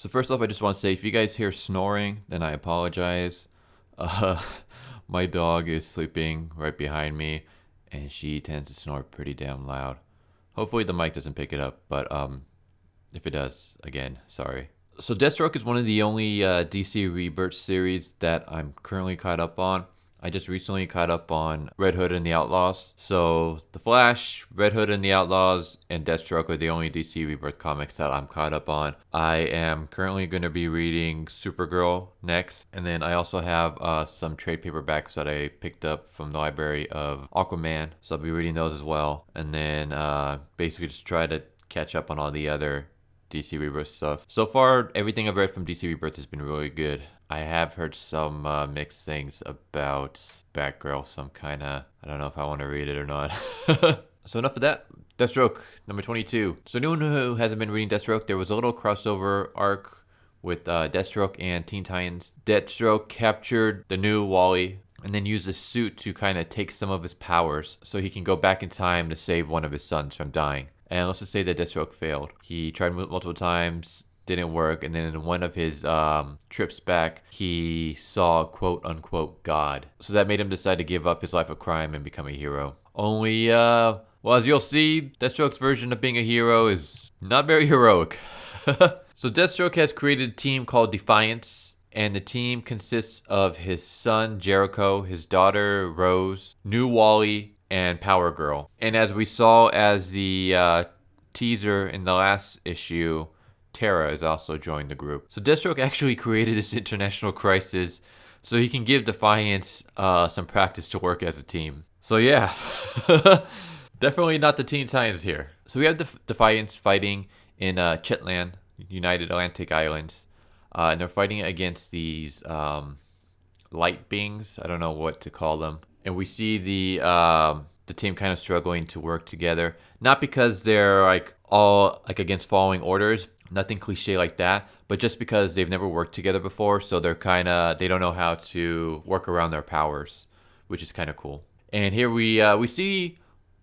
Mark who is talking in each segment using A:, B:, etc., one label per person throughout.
A: So first off, I just want to say, if you guys hear snoring, then I apologize. Uh, my dog is sleeping right behind me, and she tends to snore pretty damn loud. Hopefully the mic doesn't pick it up, but if it does, again, sorry. So Deathstroke is one of the only DC Rebirth series that I'm currently caught up on. I just recently caught up on Red Hood and the Outlaws. So The Flash, Red Hood and the Outlaws, and Deathstroke are the only DC Rebirth comics that I'm caught up on. I am currently going to be reading Supergirl next. And then I also have some trade paperbacks that I picked up from the library of Aquaman. So I'll be reading those as well. And then basically just try to catch up on all the other DC Rebirth stuff. So far, everything I've read from DC Rebirth has been really good. I have heard some mixed things about Batgirl, some kind of, I don't know if I want to read it or not. So enough of that. Deathstroke, number 22. So anyone who hasn't been reading Deathstroke, there was a little crossover arc with Deathstroke and Teen Titans. Deathstroke captured the new Wally and then used the suit to kind of take some of his powers so he can go back in time to save one of his sons from dying. And let's just say that Deathstroke failed. He tried multiple times, didn't work, and then in one of his trips back, he saw quote unquote God. So that made him decide to give up his life of crime and become a hero. Only, well, as you'll see, Deathstroke's version of being a hero is not very heroic. So Deathstroke has created a team called Defiance, and the team consists of his son Jericho, his daughter Rose, new Wally, and Power Girl. And as we saw as the teaser in the last issue, Tara has also joined the group. So Deathstroke actually created this international crisis so he can give Defiance some practice to work as a team. So yeah, definitely not the Teen Titans here. So we have Defiance fighting in Chetland, United Atlantic Islands. And they're fighting against these light beings. I don't know what to call them. And we see the team kind of struggling to work together. Not because they're like all like against following orders, nothing cliche like that, but just because they've never worked together before, so they don't know how to work around their powers, which is kind of cool. And here we see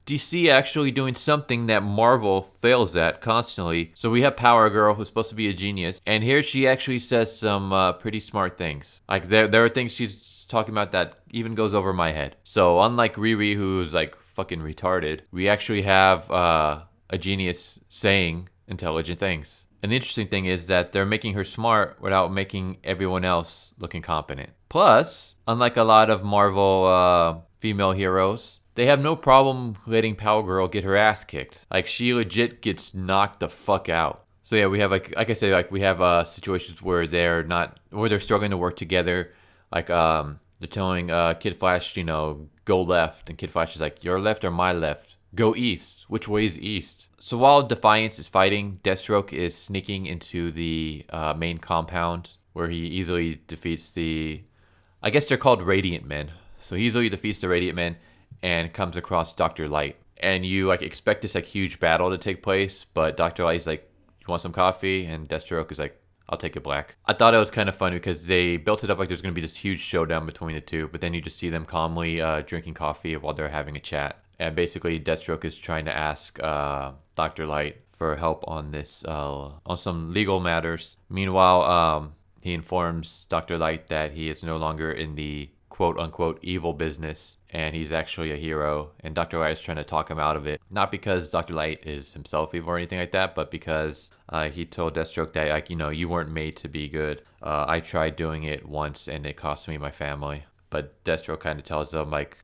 A: DC actually doing something that Marvel fails at constantly. So we have Power Girl, who's supposed to be a genius, and here she actually says some pretty smart things. Like there are things she's talking about that even goes over my head. So unlike Riri, who's like fucking retarded, we actually have a genius saying intelligent things. And the interesting thing is that they're making her smart without making everyone else look incompetent. Plus, unlike a lot of Marvel female heroes, they have no problem letting Power Girl get her ass kicked. Like, she legit gets knocked the fuck out. So yeah, we have like I said, like we have situations where they're struggling to work together. Like they're telling Kid Flash, go left, and Kid Flash is like, your left or my left? Go east. Which way is east? So while Defiance is fighting, Deathstroke is sneaking into the main compound where he easily defeats I guess they're called Radiant Men. So he easily defeats the Radiant Men and comes across Dr. Light. And you like expect this like huge battle to take place, but Dr. Light is like, you want some coffee? And Deathstroke is like, I'll take it black. I thought it was kind of funny because they built it up like there's going to be this huge showdown between the two, but then you just see them calmly drinking coffee while they're having a chat. And basically, Deathstroke is trying to ask Dr. Light for help on this, on some legal matters. Meanwhile, he informs Dr. Light that he is no longer in the quote-unquote evil business, and he's actually a hero, and Dr. Light is trying to talk him out of it. Not because Dr. Light is himself evil or anything like that, but because he told Deathstroke that, like, you weren't made to be good. I tried doing it once, and it cost me my family. But Deathstroke kind of tells him, like,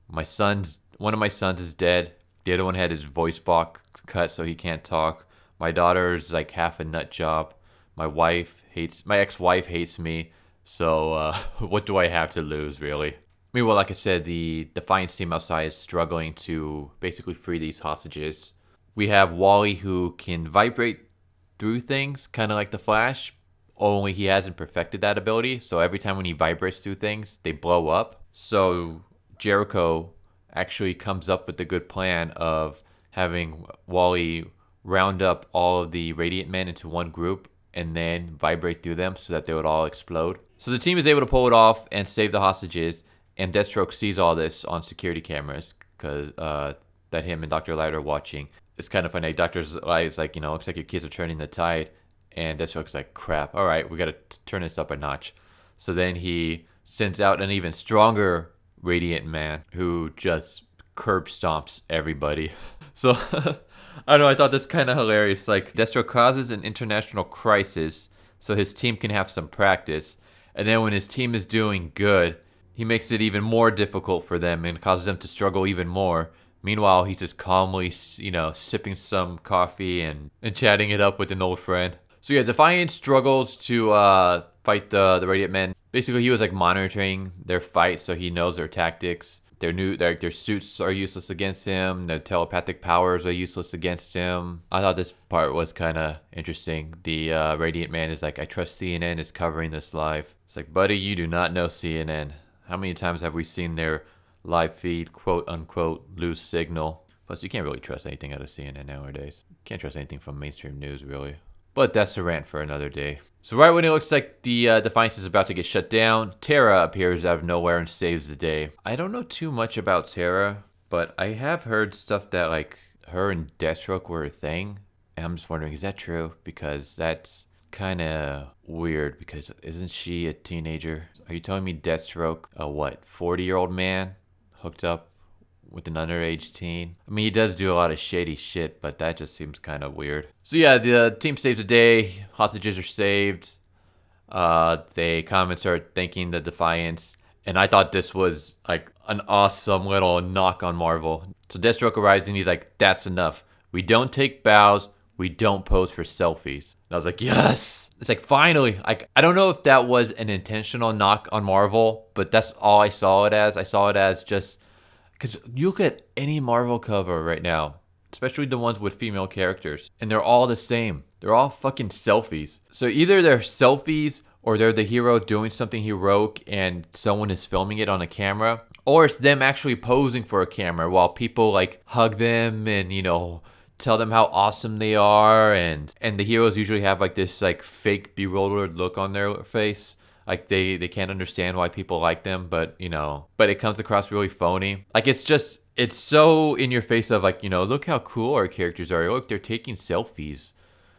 A: one of my sons is dead. The other one had his voice box cut so he can't talk. My daughter's like half a nut job. My ex-wife hates me. So what do I have to lose, really? Meanwhile, like I said, the Defiance team outside is struggling to basically free these hostages. We have Wally, who can vibrate through things, kind of like the Flash, only he hasn't perfected that ability. So every time when he vibrates through things, they blow up. So Jericho actually comes up with the good plan of having Wally round up all of the Radiant Men into one group and then vibrate through them so that they would all explode. So the team is able to pull it off and save the hostages, and Deathstroke sees all this on security cameras because that him and Dr. Light are watching. It's kind of funny. Dr. Light is like, looks like your kids are turning the tide. And Deathstroke's like, crap, all right, we gotta turn this up a notch. So then he sends out an even stronger Radiant Man who just curb stomps everybody. So I don't know, I thought this kind of hilarious. Like, Deathstroke causes an international crisis so his team can have some practice. And then when his team is doing good, he makes it even more difficult for them and causes them to struggle even more. Meanwhile, he's just calmly, sipping some coffee and chatting it up with an old friend. So yeah, Defiance struggles to fight the Radiant Men. Basically, he was like monitoring their fight, so he knows their tactics. Their suits are useless against him. Their telepathic powers are useless against him. I thought this part was kind of interesting. The Radiant Man is like, I trust CNN is covering this live. It's like, buddy, you do not know CNN. How many times have we seen their live feed, quote unquote, lose signal? Plus, you can't really trust anything out of CNN nowadays. Can't trust anything from mainstream news, really. But that's a rant for another day. So right when it looks like the Defiance is about to get shut down, Terra appears out of nowhere and saves the day. I don't know too much about Terra, but I have heard stuff that like her and Deathstroke were a thing. And I'm just wondering, is that true? Because that's kind of weird, because isn't she a teenager? Are you telling me Deathstroke, a 40-year-old man hooked up with an underage teen? I mean, he does do a lot of shady shit, but that just seems kind of weird. So yeah, the team saves the day. Hostages are saved. They come and start thanking the Defiance. And I thought this was like an awesome little knock on Marvel. So Deathstroke arrives and he's like, that's enough. We don't take bows. We don't pose for selfies. And I was like, yes! It's like, finally. Like, I don't know if that was an intentional knock on Marvel, but that's all I saw it as. I saw it as just... Because you look at any Marvel cover right now, especially the ones with female characters, and they're all the same. They're all fucking selfies. So either they're selfies, or they're the hero doing something heroic and someone is filming it on a camera, or it's them actually posing for a camera while people like hug them and, tell them how awesome they are. And the heroes usually have like this like fake bewildered look on their face. Like they can't understand why people like them, but it comes across really phony. Like it's so in your face of like, look how cool our characters are. Look, they're taking selfies.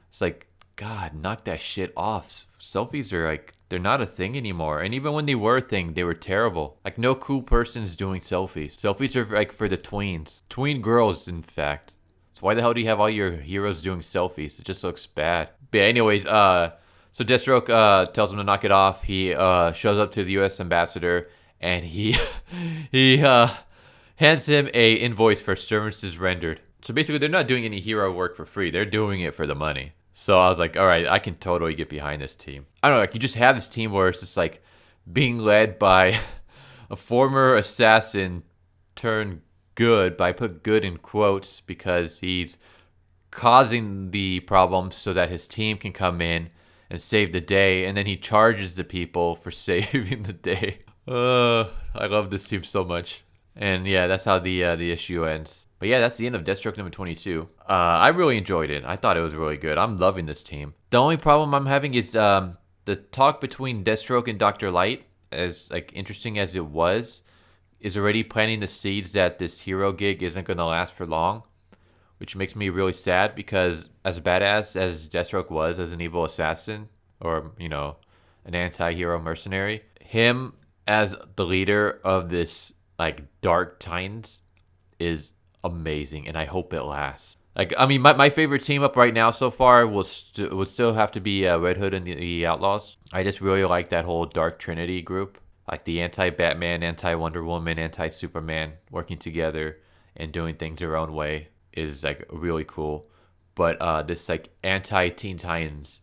A: It's like, God, knock that shit off. Selfies are like, they're not a thing anymore. And even when they were a thing, they were terrible. Like no cool person's doing selfies. Selfies are like for the tweens. Tween girls, in fact. So why the hell do you have all your heroes doing selfies? It just looks bad. But yeah, anyways, so Deathstroke tells him to knock it off. He shows up to the U.S. ambassador and he hands him a invoice for services rendered. So basically, they're not doing any hero work for free. They're doing it for the money. So I was like, all right, I can totally get behind this team. I don't know, like you just have this team where it's just like being led by a former assassin turned good, but I put good in quotes because he's causing the problem so that his team can come in and save the day, and then he charges the people for saving the day. I love this team so much. And yeah, that's how the issue ends. But yeah, that's the end of Deathstroke number 22. I really enjoyed it. I thought it was really good. I'm loving this team. The only problem I'm having is the talk between Deathstroke and Dr. Light, as like interesting as it was, is already planting the seeds that this hero gig isn't going to last for long, which makes me really sad because as badass as Deathstroke was as an evil assassin or, an anti-hero mercenary, him as the leader of this like Dark Titans is amazing, and I hope it lasts. Like, I mean, my favorite team up right now so far would still have to be Red Hood and the Outlaws. I just really like that whole Dark Trinity group. Like the anti-Batman, anti-Wonder Woman, anti-Superman working together and doing things their own way is like really cool. But this like anti-Teen Titans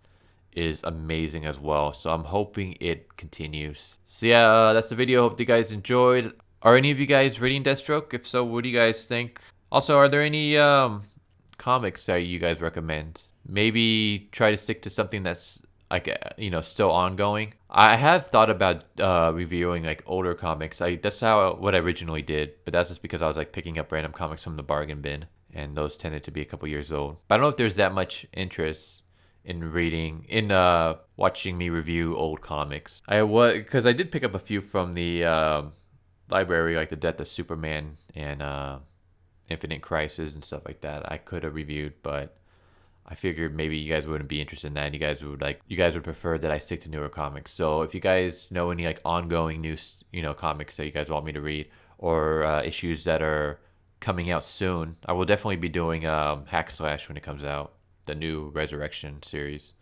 A: is amazing as well. So I'm hoping it continues. So yeah, that's the video. Hope you guys enjoyed. Are any of you guys reading Deathstroke? If so, what do you guys think? Also, are there any comics that you guys recommend? Maybe try to stick to something that's like still ongoing. I have thought about reviewing like older comics. That's what I originally did, but that's just because I was like picking up random comics from the bargain bin, and those tended to be a couple years old. But I don't know if there's that much interest in watching me review old comics. Because I did pick up a few from the library, like the Death of Superman and Infinite Crisis and stuff like that. I could have reviewed, but I figured maybe you guys wouldn't be interested in that. You guys would prefer that I stick to newer comics. So if you guys know any like ongoing new, comics that you guys want me to read, or issues that are coming out soon, I will definitely be doing Hack Slash when it comes out, the new Resurrection series.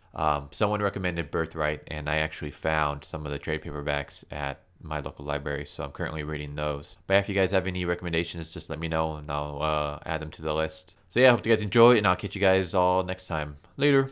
A: Someone recommended Birthright, and I actually found some of the trade paperbacks at my local library, so I'm currently reading those. But if you guys have any recommendations, just let me know and I'll add them to the list. So yeah, I hope you guys enjoy, and I'll catch you guys all next time. Later.